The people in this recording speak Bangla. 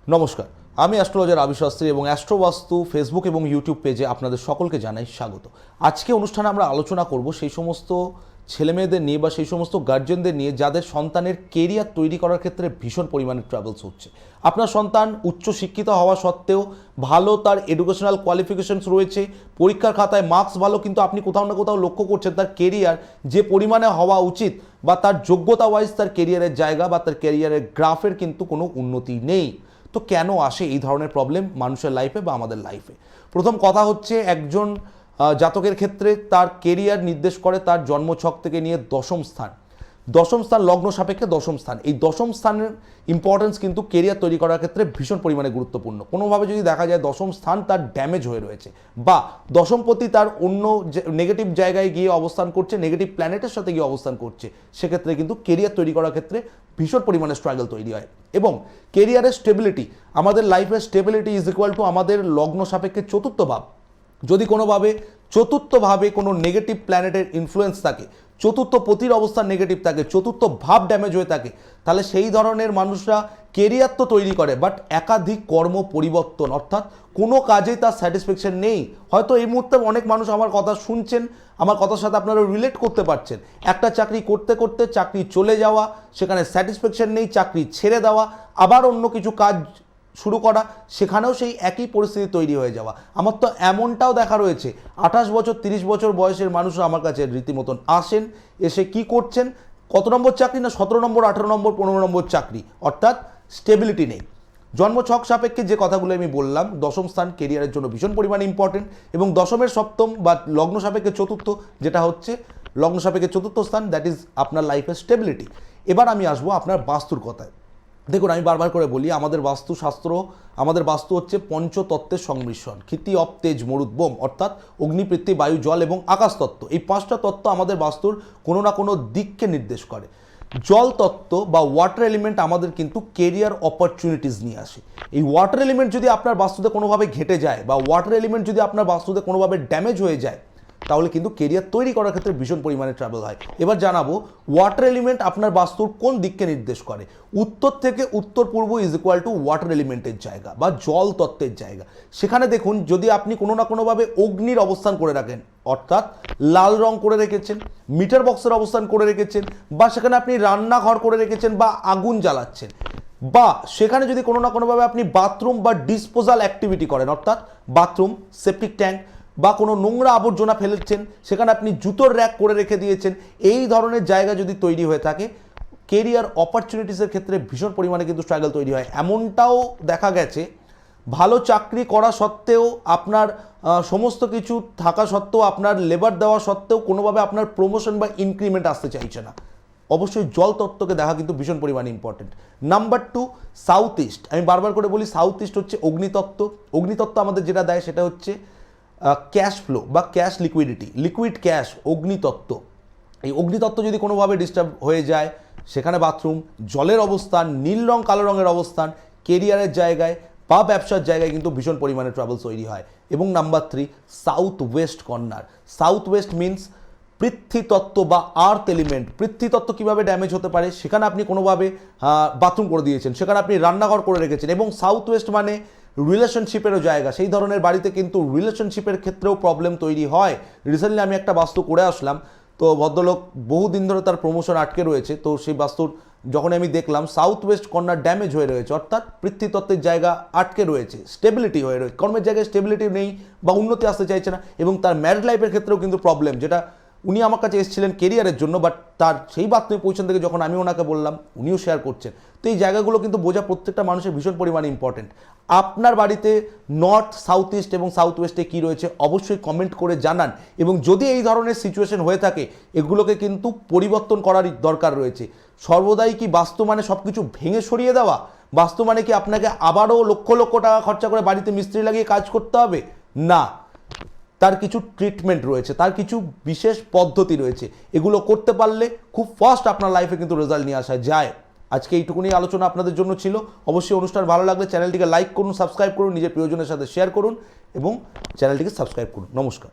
নমস্কার, আমি অ্যাস্ট্রোলজার আবি শাস্ত্রী এবং অ্যাস্ট্রোবাস্তু ফেসবুক এবং ইউটিউব পেজে আপনাদের সকলকে জানাই স্বাগত। আজকে অনুষ্ঠানে আমরা আলোচনা করব সেই সমস্ত ছেলেমেয়েদের নিয়ে বা সেই সমস্ত গার্জেনদের নিয়ে যাদের সন্তানের কেরিয়ার তৈরি করার ক্ষেত্রে ভীষণ পরিমাণে ট্রাভেলস হচ্ছে। আপনার সন্তান উচ্চ শিক্ষিত হওয়া সত্ত্বেও ভালো তার এডুকেশনাল কোয়ালিফিকেশনস রয়েছে, পরীক্ষার খাতায় মার্কস ভালো, কিন্তু আপনি কোথাও না কোথাও লক্ষ্য করছেন তার কেরিয়ার যে পরিমাণে হওয়া উচিত বা তার যোগ্যতা ওয়াইজ তার কেরিয়ারের জায়গা বা তার কেরিয়ারের গ্রাফের কিন্তু কোনো উন্নতি নেই। তো কেন আসে এই ধরনের প্রবলেম মানুষের লাইফে বা আমাদের লাইফে? প্রথম কথা হচ্ছে, একজন জাতকের ক্ষেত্রে তার কেরিয়ার নির্দেশ করে তার জন্মছক থেকে নিয়ে দশম স্থান লগ্ন সাপেক্ষে দশম স্থান। এই দশম স্থানের ইম্পর্টেন্স কিন্তু কেরিয়ার তৈরি করার ক্ষেত্রে ভীষণ পরিমাণে গুরুত্বপূর্ণ। কোনোভাবে যদি দেখা যায় দশম স্থান তার ড্যামেজ হয়ে রয়েছে বা দশমপতি তার অন্য নেগেটিভ জায়গায় গিয়ে অবস্থান করছে, নেগেটিভ প্ল্যানেটের সাথে গিয়ে অবস্থান করছে, সেক্ষেত্রে কিন্তু কেরিয়ার তৈরি করার ক্ষেত্রে ভীষণ পরিমাণে স্ট্রাগল তৈরি হয়। এবং কেরিয়ারের স্টেবিলিটি, আমাদের লাইফের স্টেবিলিটি ইজ ইকুয়াল টু আমাদের লগ্ন সাপেক্ষে চতুর্থ ভাব। যদি কোনোভাবে চতুর্থভাবে কোনো নেগেটিভ প্ল্যানেটের ইনফ্লুয়েন্স থাকে, চতুর্থ পতির অবস্থান নেগেটিভ থাকে, চতুর্থ ভাব ড্যামেজ হয়ে থাকে, তাহলে সেই ধরনের মানুষরা কেরিয়ার তো তৈরি করে, বাট একাধিক কর্ম পরিবর্তন, অর্থাৎ কোনো কাজেই তার স্যাটিসফ্যাকশন নেই। হয়তো এই মুহূর্তে অনেক মানুষ আমার কথা শুনছেন, আমার কথার সাথে আপনারা রিলেট করতে পারছেন। একটা চাকরি করতে করতে চাকরি চলে যাওয়া, সেখানে স্যাটিসফ্যাকশন নেই, চাকরি ছেড়ে দেওয়া, আবার অন্য কিছু কাজ শুরু করা, সেখানেও সেই একই পরিস্থিতি তৈরি হয়ে যাওয়া। আমার তো এমনটাও দেখা রয়েছে, 28 বছর 30 বছর বয়সের মানুষরা আমার কাছে রীতিমতন আসেন, এসে কি করছেন, কত নম্বর চাকরি না 17 নম্বর 18 নম্বর 15 নম্বর চাকরি, অর্থাৎ স্টেবিলিটি নেই। জন্মছক সাপেক্ষে যে কথাগুলো আমি বললাম, দশম স্থান কেরিয়ারের জন্য ভীষণ পরিমাণে ইম্পর্টেন্ট, এবং দশমের সপ্তম বা লগ্ন সাপেক্ষে চতুর্থ, যেটা হচ্ছে লগ্ন সাপেক্ষে চতুর্থ স্থান, দ্যাট ইজ আপনার লাইফের স্টেবিলিটি। এবার আমি আসবো আপনার বাস্তুর কথায়। দেখুন, আমি বারবার করে বলি, আমাদের বাস্তুশাস্ত্র, আমাদের বাস্তু হচ্ছে পঞ্চতত্ত্বের সংমিশ্রণ, ক্ষিতি অপ তেজ মরুদ বোম, অর্থাৎ অগ্নি পৃথিবী বায়ু জল এবং আকাশ তত্ত্ব। এই 5টা তত্ত্ব আমাদের বাস্তুর কোনো না কোনো দিককে নির্দেশ করে। জল তত্ত্ব বা ওয়াটার এলিমেন্ট আমাদের কিন্তু কেরিয়ার অপরচুনিটিস নিয়ে আসে। এই ওয়াটার এলিমেন্ট যদি আপনার বাস্তুতে কোনোভাবে ঘেটে যায় বা ওয়াটার এলিমেন্ট যদি আপনার বাস্তুতে কোনোভাবে ড্যামেজ হয়ে যায়, তাহলে কিন্তু কেরিয়ার তৈরি করার ক্ষেত্রে ভীষণ পরিমাণে ট্রাভেল হয়। এবার জানাবো ওয়াটার এলিমেন্ট আপনার বাস্তুর কোন দিককে নির্দেশ করে। উত্তর থেকে উত্তর পূর্ব ইজ ইকুয়াল টু ওয়াটার এলিমেন্টের জায়গা বা জল তত্ত্বের জায়গা। সেখানে দেখুন, যদি আপনি কোনো না কোনোভাবে অগ্নির অবস্থান করে রাখেন, অর্থাৎ লাল রং করে রেখেছেন, মিটার বক্সের অবস্থান করে রেখেছেন, বা সেখানে আপনি রান্নাঘর করে রেখেছেন বা আগুন জ্বালাচ্ছেন, বা সেখানে যদি কোনো না কোনোভাবে আপনি বাথরুম বা ডিসপোজাল অ্যাক্টিভিটি করেন, অর্থাৎ বাথরুম, সেপটিক ট্যাঙ্ক বা কোনো নোংরা আবর্জনা ফেলেছেন, সেখানে আপনি জুতোর র্যাক করে রেখে দিয়েছেন, এই ধরনের জায়গা যদি তৈরি হয়ে থাকে, কেরিয়ার অপরচুনিটিসের ক্ষেত্রে ভীষণ পরিমাণে কিন্তু স্ট্রাগল তৈরি হয়। এমনটাও দেখা গেছে, ভালো চাকরি করা সত্ত্বেও, আপনার সমস্ত কিছু থাকা সত্ত্বেও, আপনার লেবার দেওয়া সত্ত্বেও কোনোভাবে আপনার প্রমোশন বা ইনক্রিমেন্ট আসতে চাইছে না। অবশ্যই জল তত্ত্বকে দেখা কিন্তু ভীষণ পরিমাণে ইম্পর্টেন্ট। Number 2, south east. আমি বারবার করে বলি, সাউথ ইস্ট হচ্ছে অগ্নিতত্ত্ব। অগ্নিতত্ত্ব আমাদের যেটা দেয় সেটা হচ্ছে ক্যাশ ফ্লো বা ক্যাশ লিকুইডিটি, লিকুইড ক্যাশ, অগ্নিতত্ত্ব। এই অগ্নিতত্ত্ব যদি কোনোভাবে ডিস্টার্ব হয়ে যায়, সেখানে বাথরুম, জলের অবস্থান, নীল রং কালো রঙের অবস্থান, কেরিয়ারের জায়গায় বা ব্যবসার জায়গায় কিন্তু ভীষণ পরিমাণে ট্রাভেল তৈরি হয়। এবং number 3, south west corner. South west means পৃথ্বীতত্ত্ব বা আর্থ এলিমেন্ট। পৃথ্বীতত্ত্ব কীভাবে ড্যামেজ হতে পারে, সেখানে আপনি কোনোভাবে বাথরুম করে দিয়েছেন, সেখানে আপনি রান্নাঘর করে রেখেছেন। এবং সাউথ ওয়েস্ট মানে রিলেশনশিপেরও জায়গা, সেই ধরনের বাড়িতে কিন্তু রিলেশনশিপের ক্ষেত্রেও প্রবলেম তৈরি হয়। রিসেন্টলি আমি একটা বাস্তু করে আসলাম, তো ভদ্রলোক বহুদিন ধরে তার প্রমোশন আটকে রয়েছে, তো সেই বাস্তুর যখন আমি দেখলাম সাউথ ওয়েস্ট কর্নার ড্যামেজ হয়ে রয়েছে, অর্থাৎ পৃথ্বীতত্ত্বের জায়গা আটকে রয়েছে, স্টেবিলিটি হয়ে রয়েছে, কর্মের জায়গায় স্টেবিলিটি নেই বা উন্নতি আসতে চাইছে না। এবং তার ম্যারিড লাইফের ক্ষেত্রেও কিন্তু প্রবলেম, যেটা উনি আমার কাছে এসেছিলেন কেরিয়ারের জন্য, বাট তার সেই বাস্তবিক পজিশন থেকে যখন আমি ওনাকে বললাম, উনিও শেয়ার করছেন। তো এই জায়গাগুলো কিন্তু বোঝা প্রত্যেকটা মানুষের ভীষণ পরিমাণে ইম্পর্টেন্ট। আপনার বাড়িতে নর্থ, সাউথ ইস্ট এবং সাউথ ওয়েস্টে কী রয়েছে অবশ্যই কমেন্ট করে জানান। এবং যদি এই ধরনের সিচুয়েশন হয়ে থাকে, এগুলোকে কিন্তু পরিবর্তন করার দরকার রয়েছে। সর্বদাই কি বাস্তু মানে সব কিছু ভেঙে সরিয়ে দেওয়া? বাস্তু মানে কি আপনাকে আবারও লক্ষ লক্ষ টাকা খরচা করে বাড়িতে মিস্ত্রি লাগিয়ে কাজ করতে হবে? না, তার কিছু ট্রিটমেন্ট রয়েছে, তার কিছু বিশেষ পদ্ধতি রয়েছে। এগুলো করতে পারলে খুব ফাস্ট আপনার লাইফে কিন্তু রেজাল্ট নিয়ে আসা যায়। আজকে এইটুকুনি আলোচনা আপনাদের জন্য ছিল। অবশ্যই অনুষ্ঠান ভালো লাগলে চ্যানেলটিকে লাইক করুন, সাবস্ক্রাইব করুন, নিজের প্রিয়জনের সাথে শেয়ার করুন এবং চ্যানেলটিকে সাবস্ক্রাইব করুন। নমস্কার।